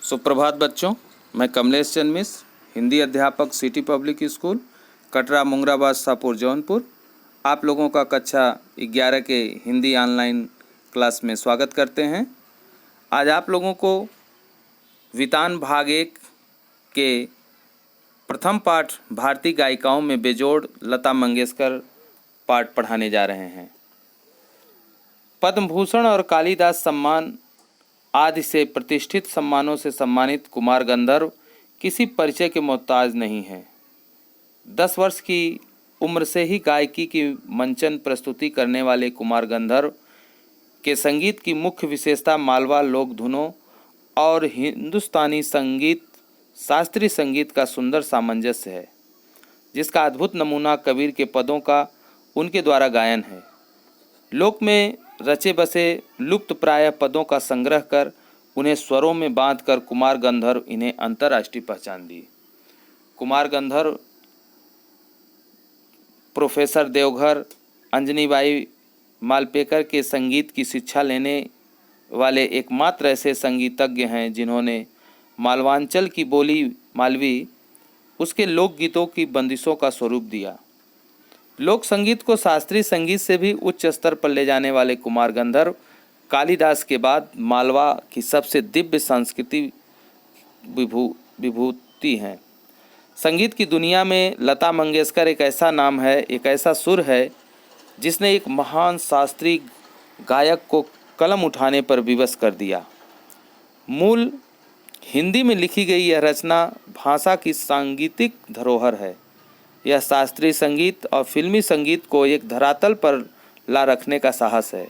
सुप्रभात बच्चों, मैं कमलेश चंद मिश्र, हिंदी अध्यापक city public school, Katra, Mungrabad, Shahpur, Jaunpur. आप लोगों का कक्षा 11 के हिंदी ऑनलाइन क्लास में स्वागत करते हैं। आज आप लोगों को वितान भाग 1 के प्रथम पाठ भारतीय गायिकाओं में बेजोड़ लता मंगेशकर पाठ पढ़ाने जा रहे हैं। पद्म भूषण और कालिदास सम्मान आदि से प्रतिष्ठित सम्मानों से सम्मानित कुमार गंधर्व किसी परिचय के मोहताज नहीं हैं। 10 वर्ष की उम्र से ही गायकी की मंचन प्रस्तुति करने वाले कुमार गंधर्व के संगीत की मुख्य विशेषता मालवा लोक धुनों और हिंदुस्तानी संगीत शास्त्रीय संगीत का सुंदर सामंजस्य है, जिसका अद्भुत नमूना कबीर के पदों का उनके द्वारा गायन है। लोक में रचे बसे लुप्त प्राय पदों का संग्रह कर उन्हें स्वरों में बांधकर कुमार गंधर्व इन्हें अंतर्राष्ट्रीय पहचान दी। कुमार गंधर्व प्रोफेसर देवघर, अंजनीबाई मालपेकर के संगीत की शिक्षा लेने वाले एकमात्र ऐसे संगीतज्ञ हैं जिन्होंने मालवांचल की बोली मालवी उसके लोकगीतों की बंदिशों का स्वरूप दिया। लोक संगीत को शास्त्रीय संगीत से भी उच्च स्तर पर ले जाने वाले कुमार गंधर्व कालिदास के बाद मालवा की सबसे दिव्य सांस्कृतिक विभूति हैं। संगीत की दुनिया में लता मंगेशकर एक ऐसा नाम है, एक ऐसा सुर है जिसने एक महान शास्त्रीय गायक को कलम उठाने पर विवश कर दिया। मूल हिंदी में लिखी गई यह रचना भाषा की सांगीतिक धरोहर है। यह शास्त्रीय संगीत और फिल्मी संगीत को एक धरातल पर ला रखने का साहस है।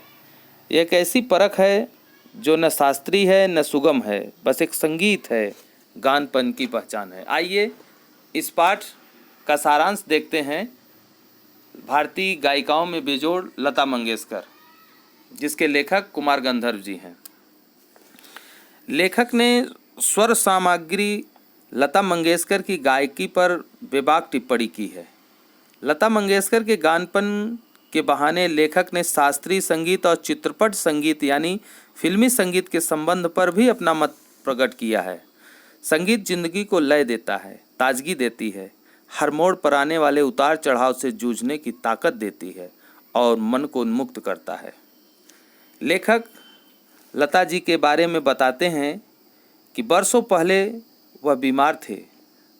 यह एक ऐसी परख है जो न शास्त्रीय है न सुगम है, बस एक संगीत है, गानपन की पहचान है। आइए इस पाठ का सारांश देखते हैं। भारतीय गायिकाओं में बेजोड़ लता मंगेशकर, जिसके लेखक कुमार गंधर्व जी हैं। लेखक ने स्वर सामग्री लता मंगेशकर की गायकी पर बेबाक टिप्पणी की है। लता मंगेशकर के गानपन के बहाने लेखक ने शास्त्रीय संगीत और चित्रपट संगीत यानी फिल्मी संगीत के संबंध पर भी अपना मत प्रकट किया है। संगीत जिंदगी को लय देता है, ताजगी देती है, हर मोड़ पर आने वाले उतार चढ़ाव से जूझने की ताकत देती है और मन को उन्मुक्त करता है। लेखक लता जी के बारे में बताते हैं कि बरसों पहले वह बीमार थे।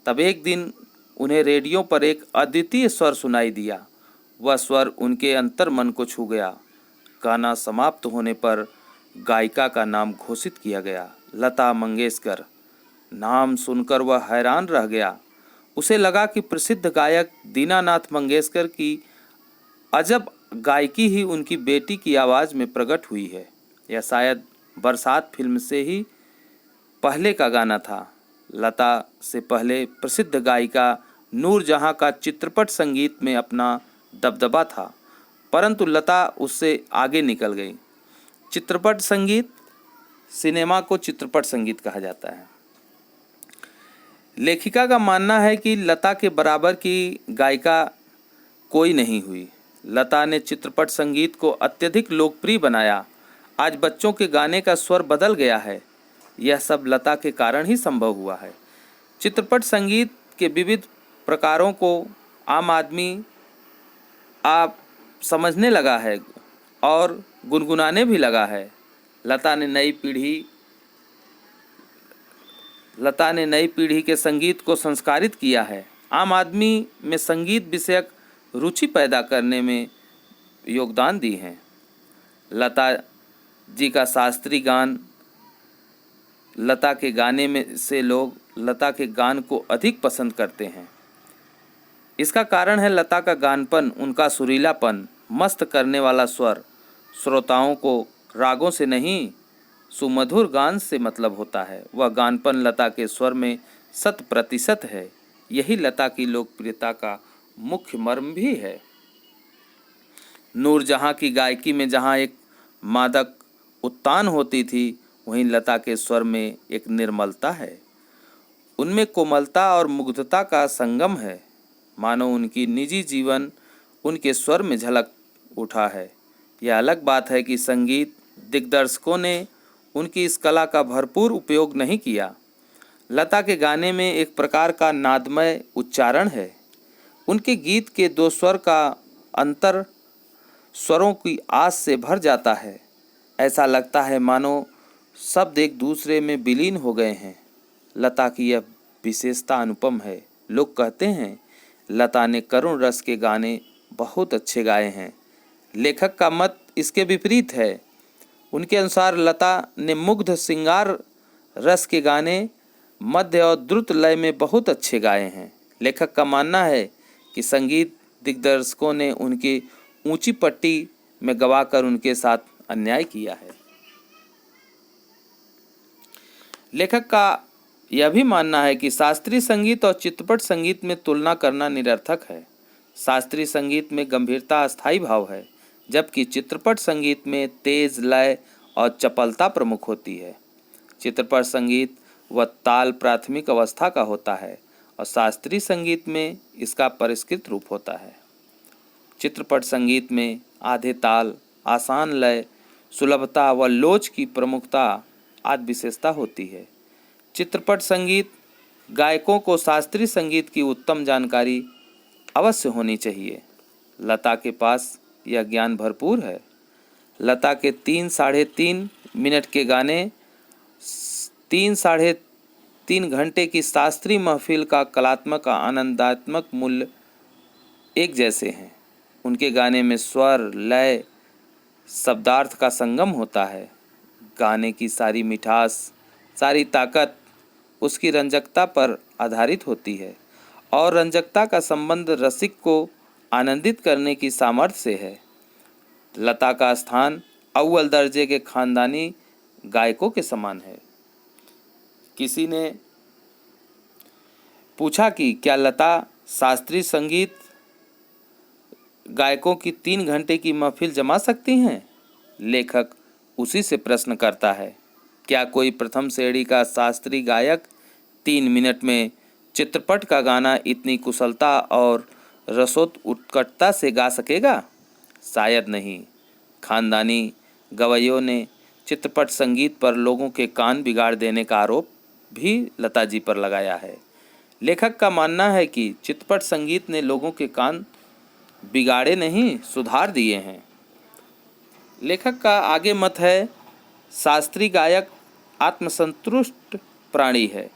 तब एक दिन उन्हें रेडियो पर एक अद्वितीय स्वर सुनाई दिया। वह स्वर उनके अंतर मन को छू गया। गाना समाप्त होने पर गायिका का नाम घोषित किया गया, लता मंगेशकर। नाम सुनकर वह हैरान रह गया। उसे लगा कि प्रसिद्ध गायक दीनानाथ मंगेशकर की अजब गायकी ही उनकी बेटी की आवाज़ में प्रकट हुई है। यह शायद बरसात फिल्म से ही पहले का गाना था। लता से पहले प्रसिद्ध गायिका नूरजहां का चित्रपट संगीत में अपना दबदबा था, परंतु लता उससे आगे निकल गई। चित्रपट संगीत, सिनेमा को चित्रपट संगीत कहा जाता है। लेखिका का मानना है कि लता के बराबर की गायिका कोई नहीं हुई। लता ने चित्रपट संगीत को अत्यधिक लोकप्रिय बनाया। आज बच्चों के गाने का स्वर बदल गया है। यह सब लता के कारण ही संभव हुआ है। चित्रपट संगीत के विविध प्रकारों को आम आदमी आप समझने लगा है और गुनगुनाने भी लगा है। लता ने नई पीढ़ी के संगीत को संस्कारित किया है। आम आदमी में संगीत विषयक रुचि पैदा करने में योगदान दी हैं। लता जी का शास्त्रीय गान, लता के गाने में से लोग लता के गान को अधिक पसंद करते हैं। इसका कारण है लता का गानपन, उनका सुरीलापन, मस्त करने वाला स्वर। श्रोताओं को रागों से नहीं, सुमधुर गान से मतलब होता है। वह गानपन लता के स्वर में 100% है। यही लता की लोकप्रियता का मुख्य मर्म भी है। नूरजहां की गायकी में जहां एक मादक उत्तान होती थी, वहीं लता के स्वर में एक निर्मलता है। उनमें कोमलता और मुग्धता का संगम है, मानो उनकी निजी जीवन उनके स्वर में झलक उठा है। यह अलग बात है कि संगीत दिग्दर्शकों ने उनकी इस कला का भरपूर उपयोग नहीं किया। लता के गाने में एक प्रकार का नादमय उच्चारण है। उनके गीत के दो स्वर का अंतर स्वरों की आस से भर जाता है। ऐसा लगता है मानो शब्द एक दूसरे में विलीन हो गए हैं। लता की यह विशेषता अनुपम है। लोग कहते हैं लता ने करुण रस के गाने बहुत अच्छे गाए हैं। लेखक का मत इसके विपरीत है। उनके अनुसार लता ने मुग्ध श्रृंगार रस के गाने मध्य और द्रुत लय में बहुत अच्छे गाए हैं। लेखक का मानना है कि संगीत दिग्दर्शकों ने उनकी ऊंची पट्टी में गवाकर उनके साथ अन्याय किया है। लेखक का यह भी मानना है कि शास्त्रीय संगीत और चित्रपट संगीत में तुलना करना निरर्थक है। शास्त्रीय संगीत में गंभीरता अस्थायी भाव है, जबकि चित्रपट संगीत में तेज लय और चपलता प्रमुख होती है। चित्रपट संगीत व ताल प्राथमिक अवस्था का होता है और शास्त्रीय संगीत में इसका परिष्कृत रूप होता है। चित्रपट संगीत में आधे ताल, आसान लय, सुलभता व लोच की प्रमुखता आदि विशेषता होती है। चित्रपट संगीत गायकों को शास्त्रीय संगीत की उत्तम जानकारी अवश्य होनी चाहिए। लता के पास यह ज्ञान भरपूर है। लता के 3-3.5 मिनट के गाने 3-3.5 घंटे की शास्त्रीय महफिल का कलात्मक आनंदात्मक मूल्य एक जैसे हैं। उनके गाने में स्वर, लय, शब्दार्थ का संगम होता है। गाने की सारी मिठास, सारी ताकत उसकी रंजकता पर आधारित होती है और रंजकता का संबंध रसिक को आनंदित करने की सामर्थ्य से है। लता का स्थान अव्वल दर्जे के खानदानी गायकों के समान है। किसी ने पूछा कि क्या लता शास्त्रीय संगीत गायकों की 3 घंटे की महफिल जमा सकती हैं? लेखक उसी से प्रश्न करता है, क्या कोई प्रथम श्रेणी का शास्त्रीय गायक 3 मिनट में चित्रपट का गाना इतनी कुशलता और रसोत्कटता से गा सकेगा? शायद नहीं। खानदानी गवैयों ने चित्रपट संगीत पर लोगों के कान बिगाड़ देने का आरोप भी लता जी पर लगाया है। लेखक का मानना है कि चित्रपट संगीत ने लोगों के कान बिगाड़े नहीं, सुधार दिए हैं। लेखक का आगे मत है, शास्त्रीय गायक आत्मसंतुष्ट प्राणी है।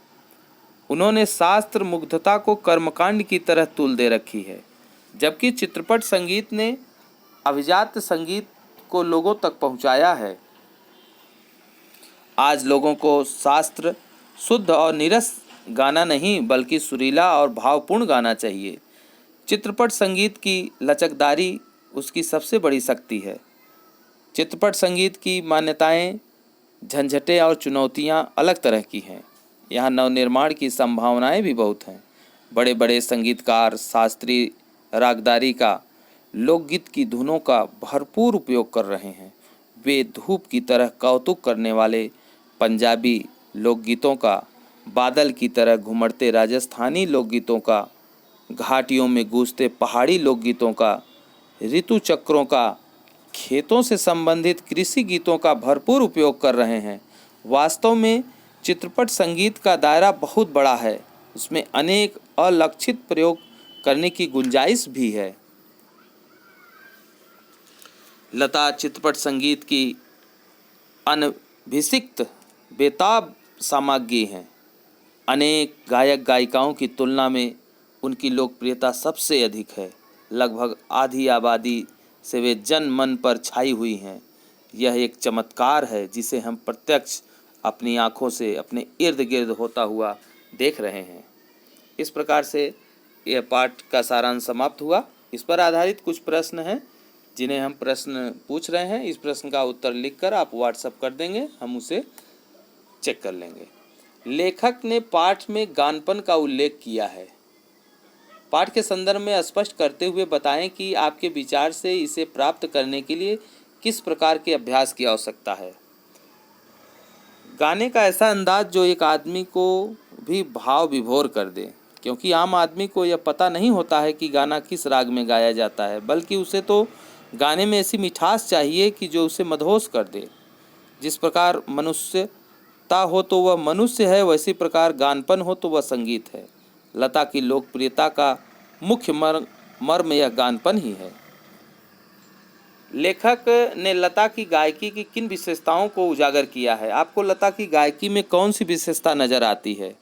उन्होंने शास्त्र मुग्धता को कर्मकांड की तरह तुल दे रखी है, जबकि चित्रपट संगीत ने अभिजात संगीत को लोगों तक पहुंचाया है। आज लोगों को शास्त्र शुद्ध और निरस गाना नहीं बल्कि सुरीला और भावपूर्ण गाना चाहिए। चित्रपट संगीत की लचकदारी उसकी सबसे बड़ी शक्ति है। चित्रपट संगीत की मान्यताएं, झंझटें और चुनौतियां अलग तरह की हैं। यहाँ नवनिर्माण की संभावनाएं भी बहुत हैं। बड़े बड़े संगीतकार शास्त्रीय रागदारी का, लोकगीत की धुनों का भरपूर उपयोग कर रहे हैं। वे धूप की तरह कौतुक करने वाले पंजाबी लोकगीतों का, बादल की तरह घुमड़ते राजस्थानी लोकगीतों का, घाटियों में गूंजते पहाड़ी लोकगीतों का, ऋतु चक्रों का, खेतों से संबंधित कृषि गीतों का भरपूर उपयोग कर रहे हैं। वास्तव में चित्रपट संगीत का दायरा बहुत बड़ा है। उसमें अनेक अलक्षित प्रयोग करने की गुंजाइश भी है। लता चित्रपट संगीत की अनभिषिक्त बेताब सामग्री हैं। अनेक गायक गायिकाओं की तुलना में उनकी लोकप्रियता सबसे अधिक है। लगभग आधी आबादी से वे जन मन पर छाई हुई हैं। यह एक चमत्कार है जिसे हम प्रत्यक्ष अपनी आँखों से अपने इर्द गिर्द होता हुआ देख रहे हैं। इस प्रकार से यह पाठ का सारांश समाप्त हुआ। इस पर आधारित कुछ प्रश्न हैं जिन्हें हम प्रश्न पूछ रहे हैं। इस प्रश्न का उत्तर लिखकर आप व्हाट्सएप कर देंगे, हम उसे चेक कर लेंगे। लेखक ने पाठ में गानपन का उल्लेख किया है। पाठ के संदर्भ में स्पष्ट करते हुए बताएं कि आपके विचार से इसे प्राप्त करने के लिए किस प्रकार के अभ्यास की आवश्यकता है। गाने का ऐसा अंदाज जो एक आदमी को भी भाव विभोर कर दे, क्योंकि आम आदमी को यह पता नहीं होता है कि गाना किस राग में गाया जाता है, बल्कि उसे तो गाने में ऐसी मिठास चाहिए कि जो उसे मदहोश कर दे। जिस प्रकार मनुष्य वक्ता हो तो वह मनुष्य है, वैसी प्रकार गानपन हो तो वह संगीत है। लता की लोकप्रियता का मुख्य मर्म यह गानपन ही है। लेखक ने लता की गायकी की किन विशेषताओं को उजागर किया है? आपको लता की गायकी में कौन सी विशेषता नजर आती है?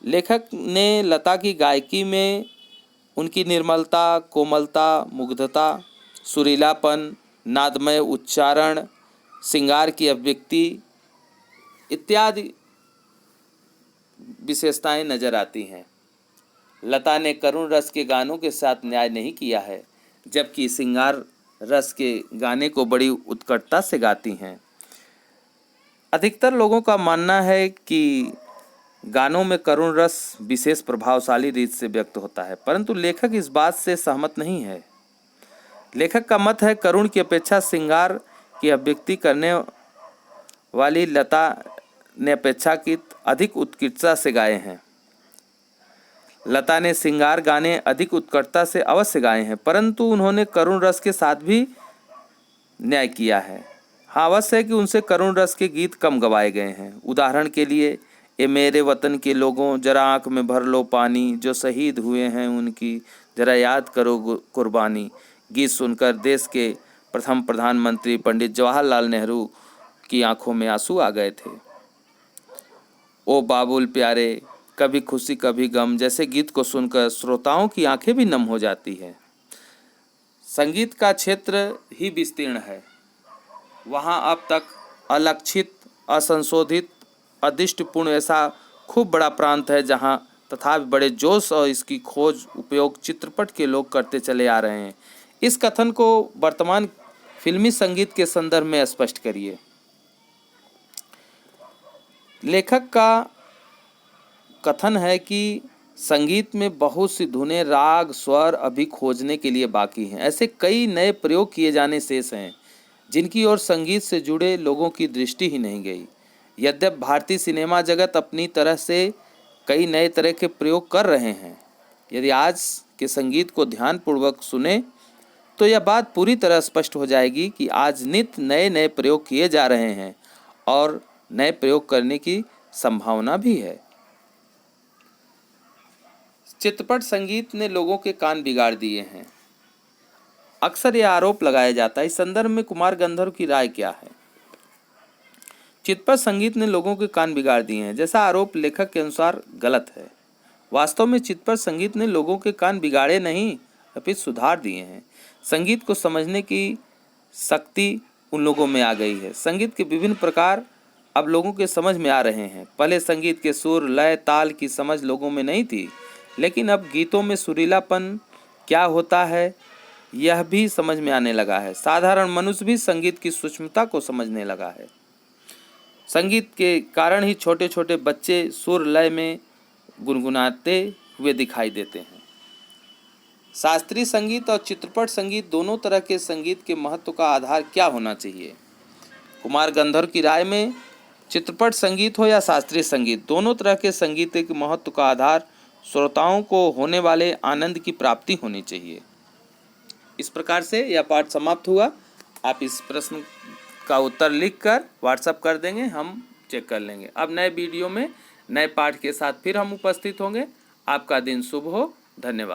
लेखक ने लता की गायकी में उनकी निर्मलता, कोमलता, मुग्धता, सुरीलापन, नादमय उच्चारण, श्रृंगार की अभिव्यक्ति इत्यादि विशेषताएं नजर आती हैं। लता ने करुण रस के गानों के साथ न्याय नहीं किया है, जबकि श्रृंगार रस के गाने को बड़ी उत्कटता से गाती हैं। अधिकतर लोगों का मानना है कि गानों में करुण रस विशेष प्रभावशाली रीत से व्यक्त होता है, परंतु लेखक इस बात से सहमत नहीं है। लेखक का मत है करुण की अपेक्षा श्रृंगार की अभिव्यक्ति करने वाली लता ने अपेक्षाकृत अधिक उत्कृष्टता से गाए हैं। लता ने श्रृंगार गाने अधिक उत्कटता से अवश्य गाए हैं, परंतु उन्होंने करुण रस के साथ भी न्याय किया है। हाँ, अवश्य है कि उनसे करुण रस के गीत कम गवाए गए हैं। उदाहरण के लिए, ए मेरे वतन के लोगों जरा आँख में भर लो पानी, जो शहीद हुए हैं उनकी जरा याद करो कुर्बानी। गीत सुनकर देश के प्रथम प्रधानमंत्री पंडित जवाहरलाल नेहरू की आंखों में आंसू आ गए थे। ओ बाबुल प्यारे, कभी खुशी कभी गम जैसे गीत को सुनकर श्रोताओं की आंखें भी नम हो जाती हैं। संगीत का क्षेत्र ही विस्तीर्ण है। वहाँ अब तक अलक्षित, असंशोधित, अदृष्टपूर्ण ऐसा खूब बड़ा प्रांत है जहाँ तथापि बड़े जोश और इसकी खोज उपयोग चित्रपट के लोग करते चले आ रहे हैं। इस कथन को वर्तमान फिल्मी संगीत के संदर्भ में स्पष्ट करिए। लेखक का कथन है कि संगीत में बहुत सी धुनें, राग, स्वर अभी खोजने के लिए बाकी हैं। ऐसे कई नए प्रयोग किए जाने शेष हैं जिनकी ओर संगीत से जुड़े लोगों की दृष्टि ही नहीं गई। यद्यपि भारतीय सिनेमा जगत अपनी तरह से कई नए तरह के प्रयोग कर रहे हैं। यदि आज के संगीत को ध्यानपूर्वक सुने तो यह बात पूरी तरह स्पष्ट हो जाएगी कि आज नित्य नए नए प्रयोग किए जा रहे हैं और नए प्रयोग करने की संभावना भी है। चित्रपट संगीत ने लोगों के कान बिगाड़ दिए हैं। अक्सर यह आरोप लगाया जाता है। इस संदर्भ में कुमार गंधर्व की राय क्या है? चित्रपट संगीत ने लोगों के कान बिगाड़ दिए हैं जैसा आरोप लेखक के अनुसार गलत है। वास्तव में चित्रपट संगीत ने लोगों के कान बिगाड़े नहीं, अपितु सुधार दिए हैं। संगीत को समझने की शक्ति उन लोगों में आ गई है। संगीत के विभिन्न प्रकार अब लोगों के समझ में आ रहे हैं। पहले संगीत के सुर, लय, ताल की समझ लोगों में नहीं थी, लेकिन अब गीतों में सुरीलापन क्या होता है यह भी समझ में आने लगा है। साधारण मनुष्य भी संगीत की सूक्ष्मता को समझने लगा है। संगीत के कारण ही छोटे छोटे बच्चे सुर लय में गुनगुनाते हुए दिखाई देते हैं। शास्त्रीय संगीत और चित्रपट संगीत दोनों तरह के संगीत के महत्व का आधार क्या होना चाहिए? कुमार गंधर्व की राय में चित्रपट संगीत हो या शास्त्रीय संगीत, दोनों तरह के संगीत के महत्व का आधार श्रोताओं को होने वाले आनंद की प्राप्ति होनी चाहिए। इस प्रकार से यह पाठ समाप्त हुआ। आप इस प्रश्न का उत्तर लिखकर व्हाट्सएप कर देंगे, हम चेक कर लेंगे। अब नए वीडियो में नए पाठ के साथ फिर हम उपस्थित होंगे। आपका दिन शुभ हो। धन्यवाद।